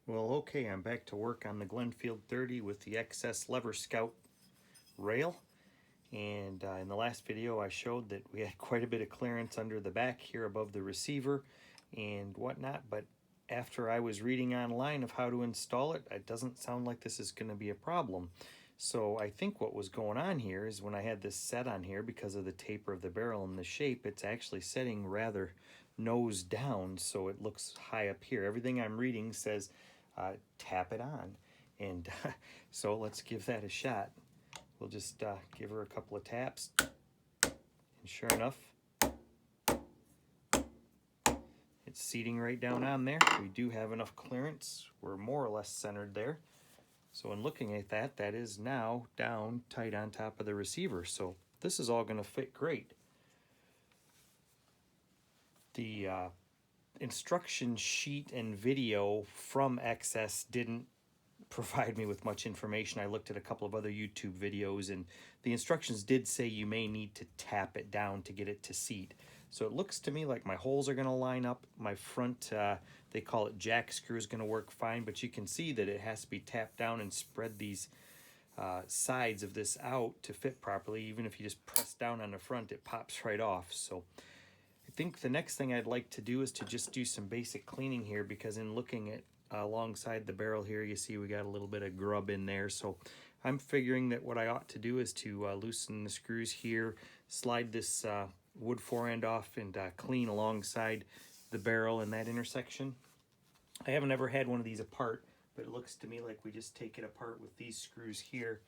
Well, okay, I'm back to work on the Glenfield 30 with the XS Lever Scout rail. And in the last video I showed that we had quite a bit of clearance under the back here above the receiver and whatnot, but after I was reading online of how to install it, it doesn't sound like this is going to be a problem. So I think what was going on here is when I had this set on here, because of the taper of the barrel and the shape, it's actually setting rather nose down, so it looks high up here. Everything I'm reading says tap it on, and so let's give that a shot. We'll just give her a couple of taps, and sure enough, it's seating right down on there. We do have enough clearance. We're more or less centered there. So in looking at that, that is now down tight on top of the receiver. So this is all going to fit great. The instruction sheet and video from XS didn't provide me with much information. I looked at a couple of other YouTube videos, and the instructions did say you may need to tap it down to get it to seat. So it looks to me like my holes are going to line up. My front, they call it jack screw, is going to work fine, but you can see that it has to be tapped down and spread these sides of this out to fit properly. Even if you just press down on the front, it pops right off. So I think the next thing I'd like to do is to just do some basic cleaning here, because in looking at alongside the barrel here, you see we got a little bit of grub in there. So I'm figuring that what I ought to do is to loosen the screws here, slide this wood forend off, and clean alongside the barrel in that intersection. I haven't ever had one of these apart, but it looks to me like we just take it apart with these screws here.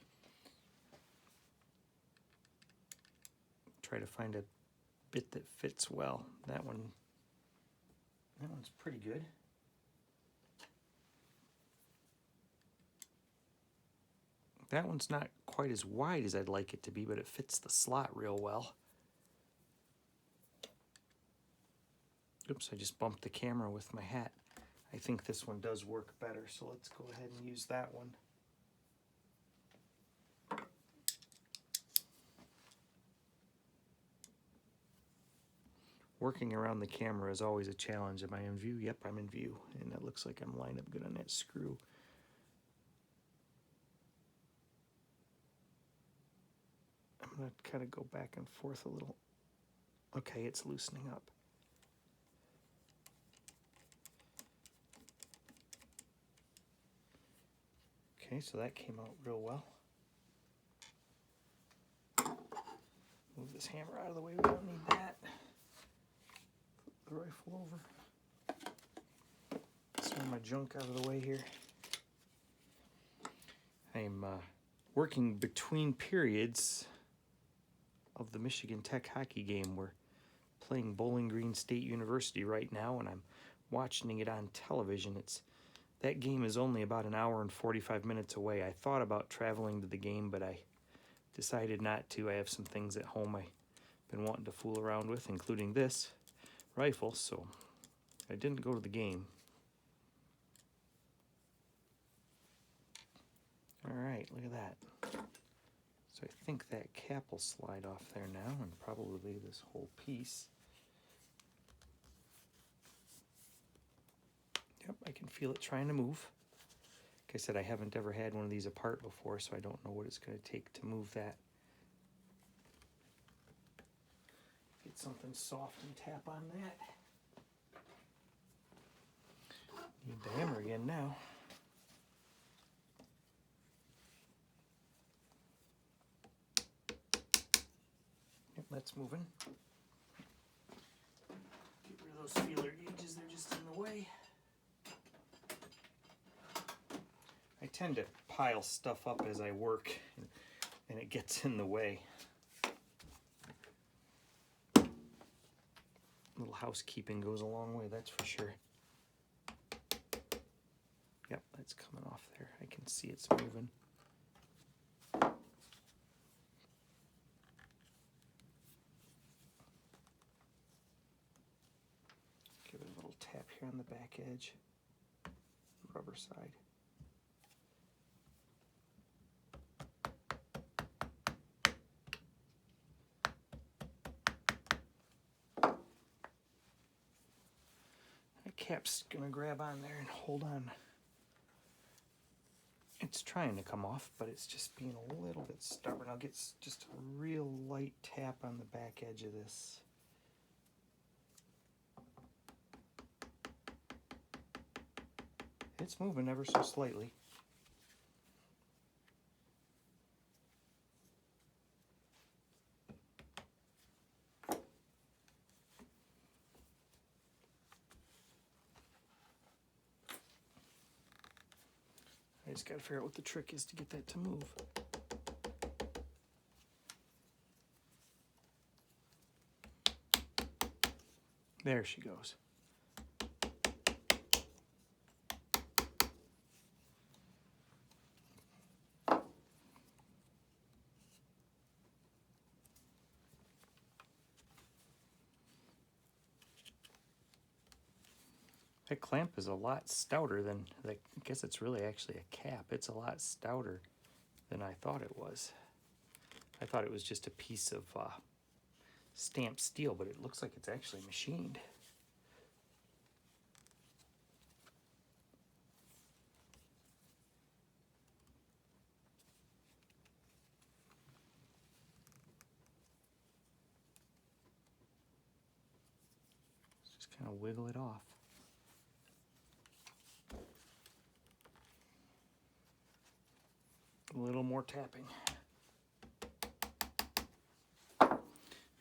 Try to find a bit that fits well. That one's pretty good. That one's not quite as wide as I'd like it to be, but it fits the slot real well. Oops, I just bumped the camera with my hat. I think this one does work better, so let's go ahead and use that one. Working around the camera is always a challenge. Am I in view? Yep, I'm in view, and that looks like I'm lined up good on that screw. I'm going to kind of go back and forth a little. Okay, it's loosening up. Okay, so that came out real well. Move this hammer out of the way, we don't need that. Flip the rifle over. Some of my junk out of the way here. I'm working between periods of the Michigan Tech hockey game. We're playing Bowling Green State University right now, and I'm watching it on television. That game is only about an hour and 45 minutes away. I thought about traveling to the game, but I decided not to. I have some things at home I've been wanting to fool around with, including this rifle, so I didn't go to the game. All right, look at that. So I think that cap will slide off there now, and probably this whole piece. Yep, I can feel it trying to move. Like I said, I haven't ever had one of these apart before, so I don't know what it's going to take to move that. Get something soft and tap on that. Need the hammer again now. Yep, that's moving. Get rid of those feeler gauges, they're just in the way. I tend to pile stuff up as I work, and it gets in the way. A little housekeeping goes a long way, that's for sure. Yep, that's coming off there. I can see it's moving. Give it a little tap here on the back edge, rubber side. That cap's gonna grab on there and hold on It's trying to come off, but it's just being a little bit stubborn. I'll get just a real light tap on the back edge of this. It's moving ever so slightly. I just got to figure out what the trick is to get that to move. There she goes. That clamp is a lot stouter than, I guess it's really actually a cap. It's a lot stouter than I thought it was. I thought it was just a piece of stamped steel, but it looks like it's actually machined. Let's just kind of wiggle it off. A little more tapping.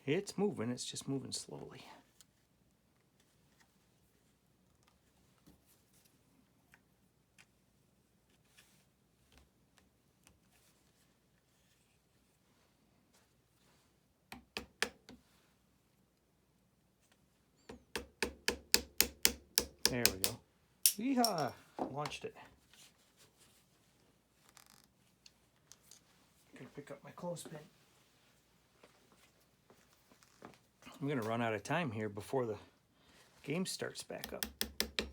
It's moving, it's just moving slowly. There we go. Yeehaw! Launched it. I'm gonna pick up my clothespin. I'm gonna run out of time here before the game starts back up.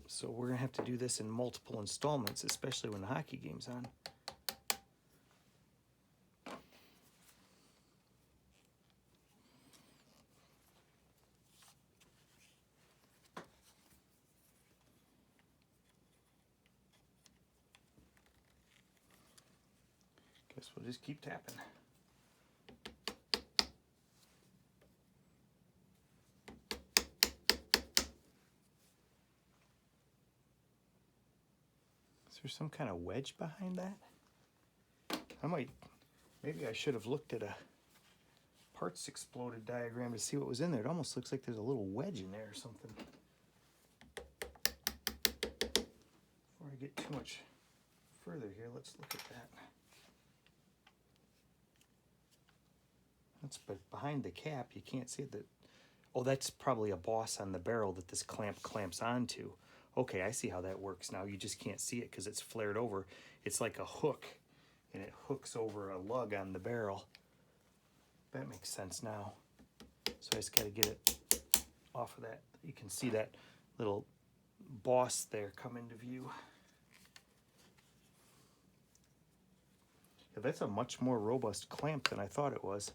So we're gonna have to do this in multiple installments, especially when the hockey game's on. Guess we'll just keep tapping. Is there some kind of wedge behind that? Maybe I should have looked at a parts exploded diagram to see what was in there. It almost looks like there's a little wedge in there or something. Before I get too much further here, let's look at that. That's behind the cap. You can't see it. Oh, that's probably a boss on the barrel that this clamp clamps onto. Okay, I see how that works now. You just can't see it because it's flared over. It's like a hook, and it hooks over a lug on the barrel. That makes sense now. So I just got to get it off of that. You can see that little boss there come into view. Yeah, that's a much more robust clamp than I thought it was.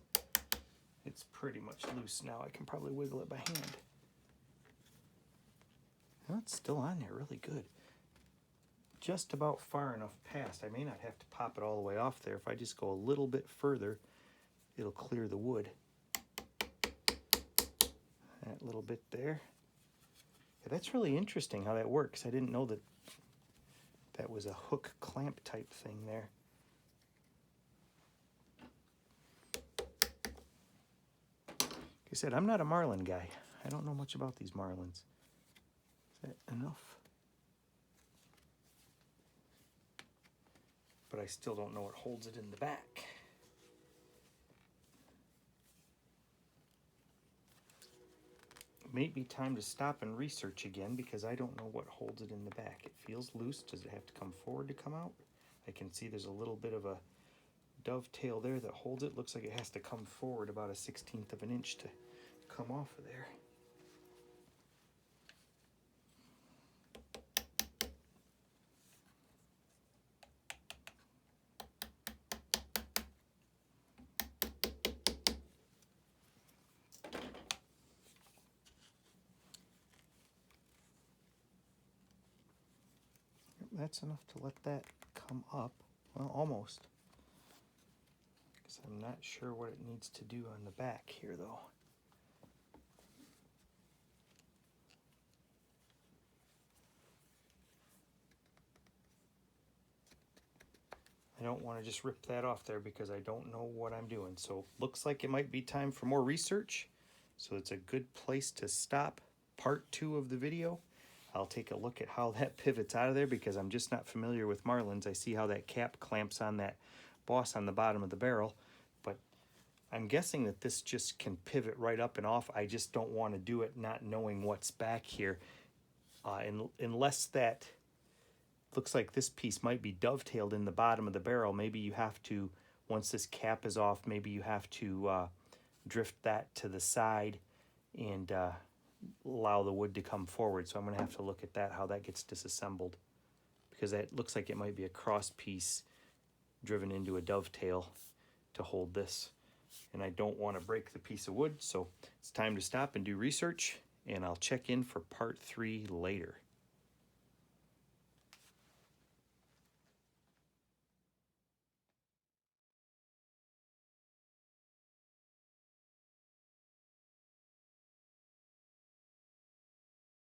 It's pretty much loose now. I can probably wiggle it by hand. Well, it's still on there really good. Just about far enough past. I may not have to pop it all the way off there. If I just go a little bit further, it'll clear the wood. That little bit there. Yeah, that's really interesting how that works. I didn't know that that was a hook clamp type thing there. Like I said, I'm not a marlin guy. I don't know much about these marlins. Is that enough? But I still don't know what holds it in the back. It may be time to stop and research again because I don't know what holds it in the back. It feels loose. Does it have to come forward to come out? I can see there's a little bit of a dovetail there that holds it. Looks like it has to come forward about a 1/16 of an inch to come off of there. That's enough to let that come up. Well, almost. Because I'm not sure what it needs to do on the back here, though. I don't want to just rip that off there because I don't know what I'm doing. So looks like it might be time for more research. So it's a good place to stop part 2 of the video. I'll take a look at how that pivots out of there because I'm just not familiar with marlins. I see how that cap clamps on that boss on the bottom of the barrel, but I'm guessing that this just can pivot right up and off. I just don't want to do it not knowing what's back here. Unless that looks like this piece might be dovetailed in the bottom of the barrel. Maybe you have to, once this cap is off, maybe you have to drift that to the side and allow the wood to come forward. So I'm going to have to look at that, how that gets disassembled, because that looks like it might be a cross piece driven into a dovetail to hold this. And I don't want to break the piece of wood, so it's time to stop and do research, and I'll check in for part 3 later.